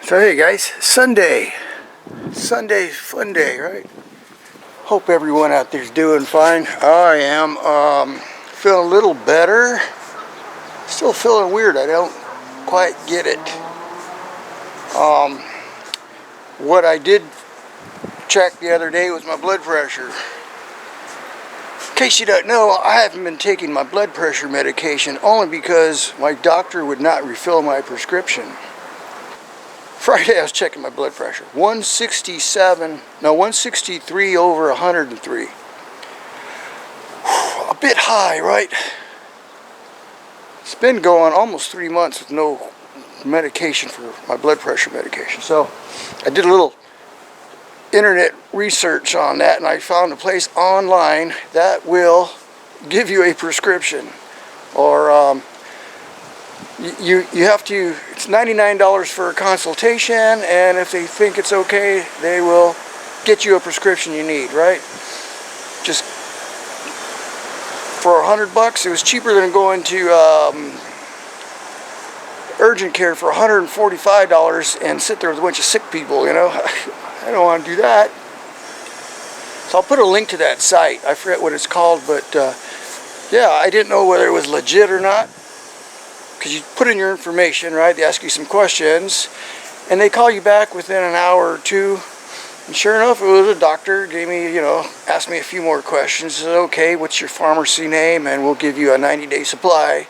So hey guys, Sunday fun day, right? Hope everyone out there's doing fine. I am feeling a little better. Still feeling weird. I don't quite get it. What I did check the other day was my blood pressure. In case you don't know, I haven't been taking my blood pressure medication only because my doctor would not refill my prescription. Friday I was checking my blood pressure. 163 over 103. A bit high, right? It's been going almost 3 months with no medication for my blood pressure medication. So I did a little internet research on that, and I found a place online that will give you a prescription. Or you have to, it's $99 for a consultation, and if they think it's okay, they will get you a prescription you need, right? Just for $100, it was cheaper than going to urgent care for $145 and sit there with a bunch of sick people, you know. I don't want to do that. So I'll put a link to that site. I forget what it's called, but yeah, I didn't know whether it was legit or not. Because you put in your information, right? They ask you some questions, and they call you back within an hour or two. And sure enough, it was a doctor. Gave me, asked me a few more questions. Said, okay, what's your pharmacy name? And we'll give you a 90-day supply.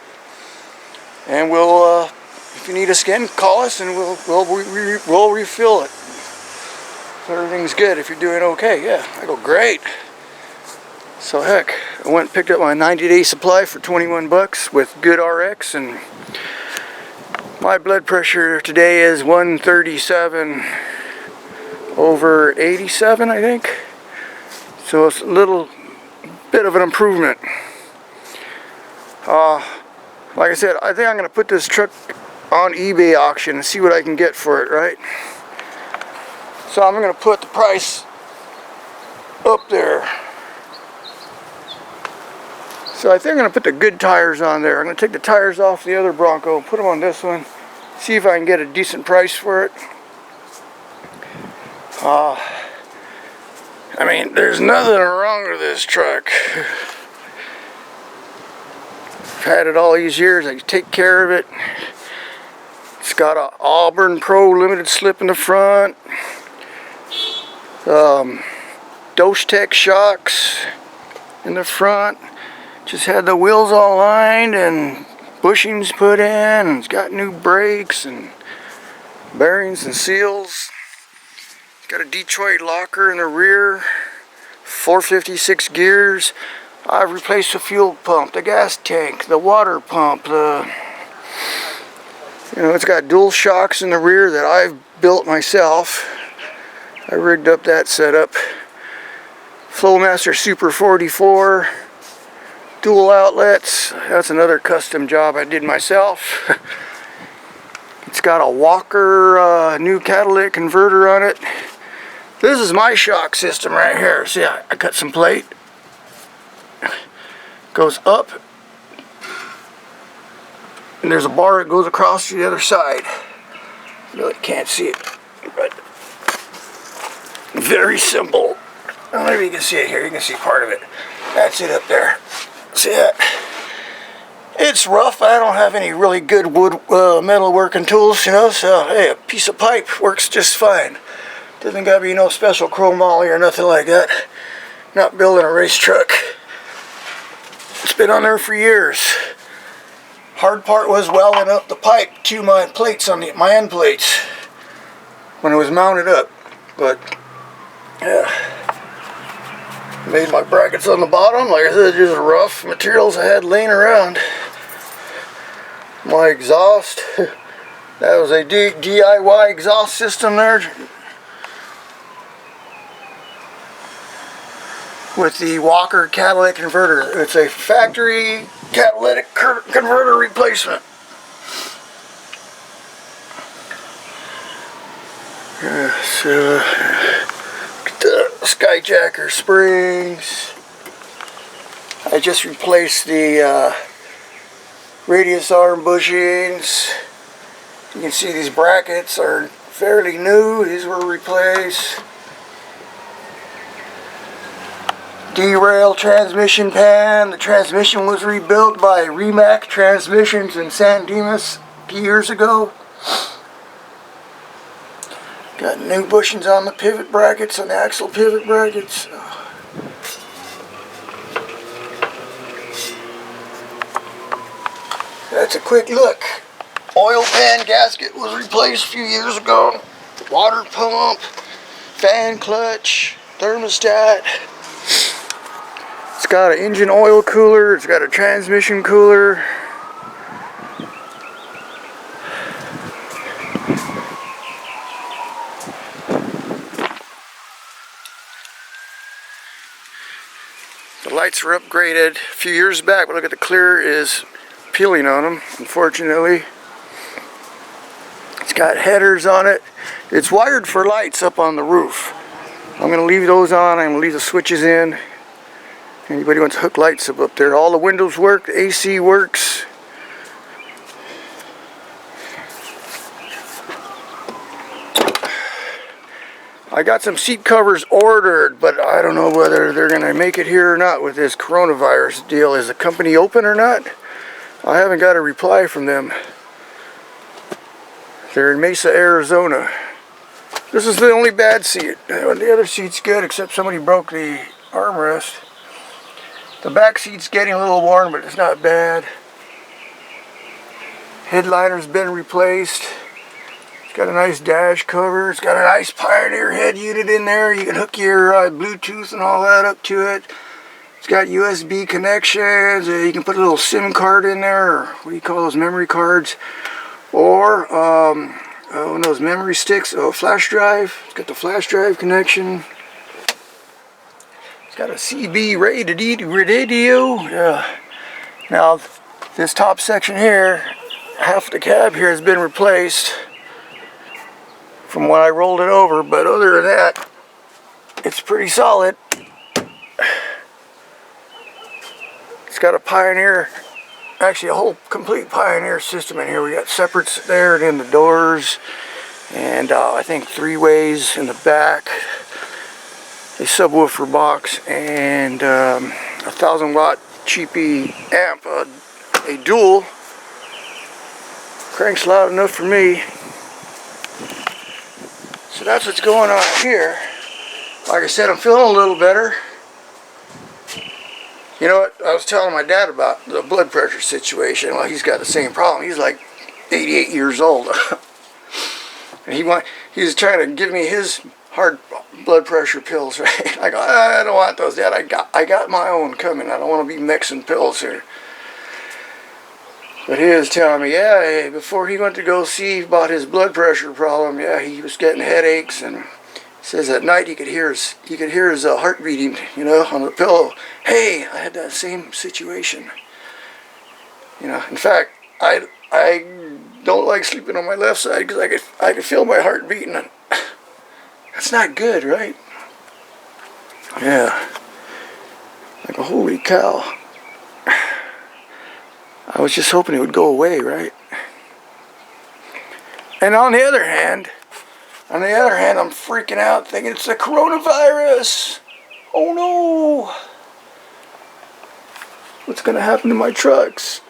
And we'll, if you need us again, call us, and we'll refill it. So everything's good if you're doing okay. Yeah, I go, great. So heck, I went and picked up my 90-day supply for $21 with Good RX, and my blood pressure today is 137 over 87, I think. So it's a little bit of an improvement. Like I said, I think I'm going to put this truck on eBay auction and see what I can get for it, right? So I'm going to put the price up there. So I think I'm going to put the good tires on there. I'm going to take the tires off the other Bronco and put them on this one. See if I can get a decent price for it. I mean, there's nothing wrong with this truck. I've had it all these years. I take care of it. It's got a Auburn Pro limited slip in the front. Tech shocks in the front. Just had the wheels all lined and bushings put in, and it's got new brakes and bearings and seals. It's got a Detroit locker in the rear, 456 gears. I've replaced the fuel pump, the gas tank, the water pump, it's got dual shocks in the rear that I've built myself. I rigged up that setup. Flowmaster Super 44. Dual outlets. That's another custom job I did myself. It's got a Walker new catalytic converter on it. This is my shock system right here. See, I cut some plate. Goes up, and there's a bar that goes across to the other side. You really can't see it, but very simple. Maybe you can see it here. You can see part of it. That's it up there. See that? It's rough. I don't have any really good wood metal working tools, so hey, a piece of pipe works just fine. Doesn't gotta be no special chromoly or nothing like that. Not building a race truck. It's been on there for years. Hard part was welding up the pipe to my plates on my end plates when it was mounted up. But yeah. Made my brackets on the bottom. Like I said, just rough materials I had laying around. My exhaust. That was a DIY exhaust system there. With the Walker catalytic converter. It's a factory catalytic converter replacement. So the Skyjacker springs. I just replaced the radius arm bushings. You can see these brackets are fairly new. These were replaced. Derail transmission pan. The transmission was rebuilt by Remac Transmissions in San Dimas a few years ago. Got new bushings on the pivot brackets, on the axle pivot brackets. That's a quick look. Oil pan gasket was replaced a few years ago. Water pump, fan clutch, thermostat. It's got an engine oil cooler, it's got a transmission cooler. The lights were upgraded a few years back, but look at the clear is peeling on them, unfortunately. It's got headers on it. It's wired for lights up on the roof. I'm going to leave those on. I'm going to leave the switches in. Anybody wants to hook lights up there. All the windows work. The AC works. I got some seat covers ordered, but I don't know whether they're going to make it here or not with this coronavirus deal. Is the company open or not? I haven't got a reply from them. They're in Mesa, Arizona. This is the only bad seat. The other seat's good, except somebody broke the armrest. The back seat's getting a little worn, but it's not bad. Headliner's been replaced. It's got a nice dash cover. It's got a nice Pioneer head unit in there. You can hook your Bluetooth and all that up to it. It's got USB connections. You can put a little SIM card in there, or what do you call those, memory cards? Or one of those memory sticks, flash drive. It's got the flash drive connection. It's got a CB radio. Yeah. Now, this top section here, half the cab here has been replaced from when I rolled it over, but other than that, it's pretty solid. It's got a Pioneer, actually a whole complete Pioneer system in here. We got separates there and in the doors, and I think 3-ways in the back, a subwoofer box, and a 1000-watt cheapy amp, a dual. Cranks loud enough for me. So that's what's going on here. Like I said, I'm feeling a little better. You know what? I was telling my dad about the blood pressure situation. Well, he's got the same problem. He's like 88 years old. And he was trying to give me his hard blood pressure pills, right? I go, I don't want those, Dad. I got my own coming. I don't want to be mixing pills here. But he was telling me, yeah, before he went to go see about his blood pressure problem, yeah, he was getting headaches, and he says at night he could hear his heart beating, you know, on the pillow. Hey, I had that same situation. You know, in fact, I don't like sleeping on my left side because I could feel my heart beating. That's not good, right? Yeah. Like, holy cow. I was just hoping it would go away, right? And on the other hand, I'm freaking out thinking it's the coronavirus. Oh no! What's gonna happen to my trucks?